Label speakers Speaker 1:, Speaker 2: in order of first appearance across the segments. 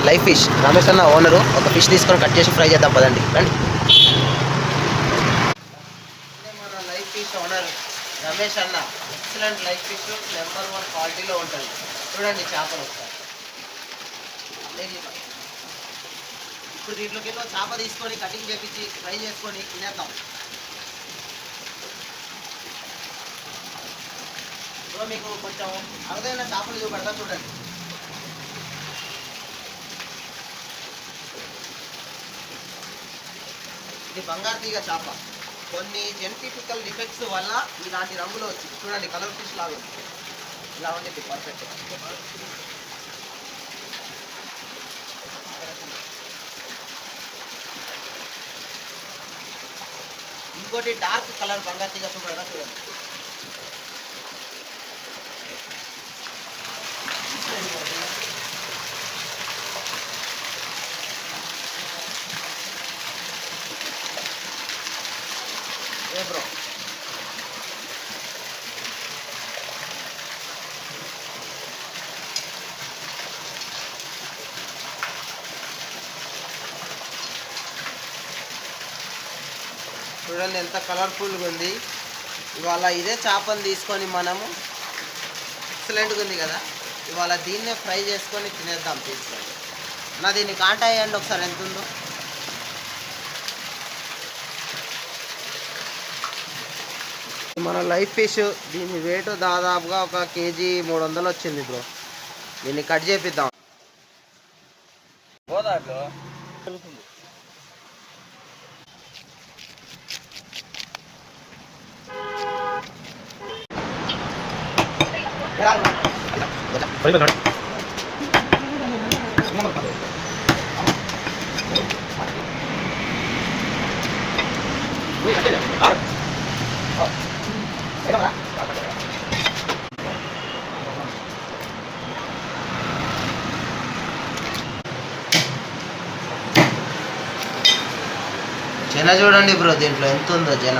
Speaker 1: Live fish Ramesh అన్న owner ఒక fish తీసుకొని కట్ చేసి ఫ్రై చేద్దాం పదండి రండి. మన లైవ్ ఫిష్ ఓనర్ రమేష్ అన్న ఎక్సలెంట్ లైవ్ ఫిష్ నెంబర్ 1 క్వాలిటీలో ఉంటుంది. చూడండి చేపలు ఒకసారి. ఇప్పుడు దీంట్లోకి చేప తీసుకొని కటింగ్ చేపించి ఫ్రై చేసుకొని తినేద్దాం. ఇప్పుడు మీకు కొంచెం అరుదైన చేపలు చూపెడతా చూడండి. ఇది బంగారు తీగ చేప. కొన్ని జెనెటికల్ డిఫెక్ట్స్ వల్ల ఇలాంటి రంగులో వచ్చింది. చూడండి కలర్ ఫిష్ లాగా ఉంది. ఇలా ఉంది పర్ఫెక్ట్. ఇంకోటి డార్క్ కలర్ బంగారు తీగ చూడరా చూడండి. ఏ బ్రో చూడండి ఎంత కలర్ఫుల్గా ఉంది. ఇవాళ ఇదే చేపను తీసుకొని మనము ఎక్సలెంట్గా ఉంది కదా, ఇవాళ దీన్నే ఫ్రై చేసుకొని తినేద్దాం తీసుకొని. నా దీన్ని కాంటా అయ్యండి ఒకసారి ఎంత ఉందో. మన లైవ్ ఫిష్ దీని వెయిట్ దాదాపుగా 1 కేజీ 300 వచ్చింది బ్రో. దీన్ని కట్ చేపిద్దాం. జన చూడండి బ్రో, దీంట్లో ఎంత ఉందో జన.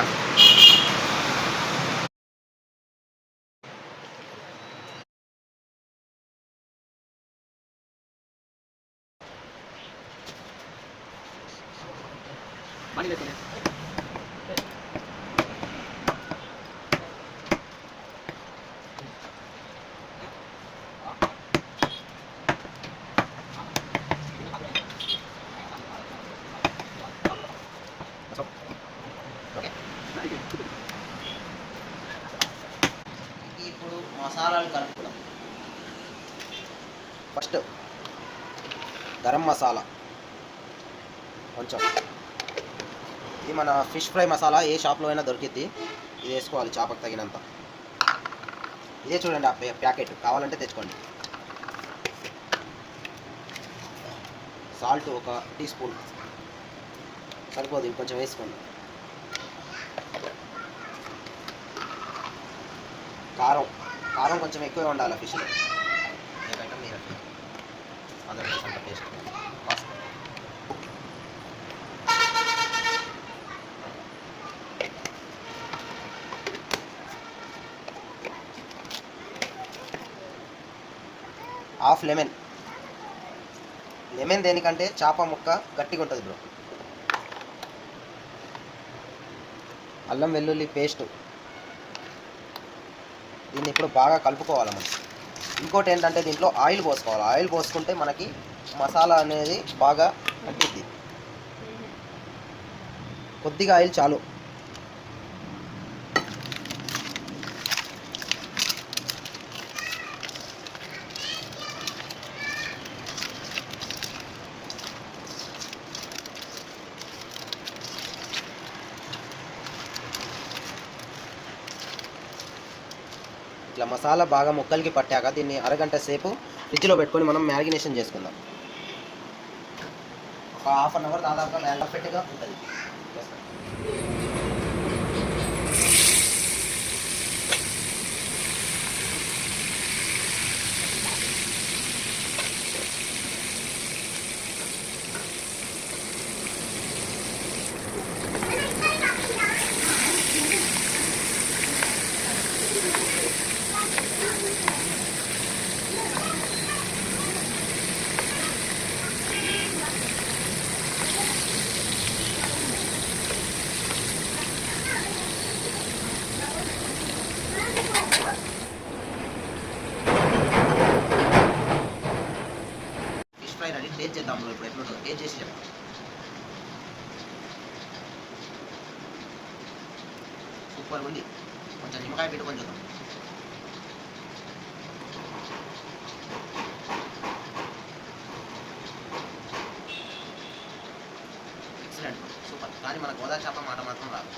Speaker 1: ఇప్పుడు మసాలాలు కలుపుదాం. ఫస్ట్ గరం మసాలా కొంచెం, ఇది మన ఫిష్ ఫ్రై మసాలా ఏ షాప్లో అయినా దొరికిద్ది. ఇది వేసుకోవాలి చేపకు తగినంత. ఇదే చూడండి ఆ ప్యాకెట్, కావాలంటే తెచ్చుకోండి. సాల్ట్ 1 టీ స్పూన్ సరిపోదు, కొంచెం వేసుకోండి. కారం కారం కొంచెం ఎక్కువే ఉండాలి ఫిష్లో, ఎందుకంటే మీరు 100% టేస్ట్. Half lemon. లెమన్ దేనికంటే చేప ముక్క గట్టిగా ఉంటుంది బ్రో. అల్లం వెల్లుల్లి పేస్ట్, దీన్ని ఇప్పుడు బాగా కలుపుకోవాలి మనం. ఇంకోటి ఏంటంటే దీంట్లో ఆయిల్ పోసుకోవాలి. ఆయిల్ పోసుకుంటే మనకి మసాలా అనేది బాగా పట్టిద్ది. కొద్దిగా ఆయిల్ చాలు. ఇట్లా మసాలా బాగా ముక్కలకి పట్టాక దీన్ని అరగంట సేపు ఫ్రిడ్జ్లో పెట్టుకొని మనం మ్యారినేషన్ చేసుకుందాం. ఒక ½ అన్ అవర్ దాదాపుగా పర్ఫెక్ట్గా ఉంటుంది. Fish fry ready. టేస్ట్ చేద్దాం బ్రో, ఇప్పుడు ఎట్లుంటుందో టేస్ట్ చేసి చెప్తాం. సూపర్ ఉంది. కొంచెం నిమ్మకాయ పెట్టుకొని చూద్దాం. Excellent, super. కానీ మన గోదావరి చేప మాట మాత్రం రాదు.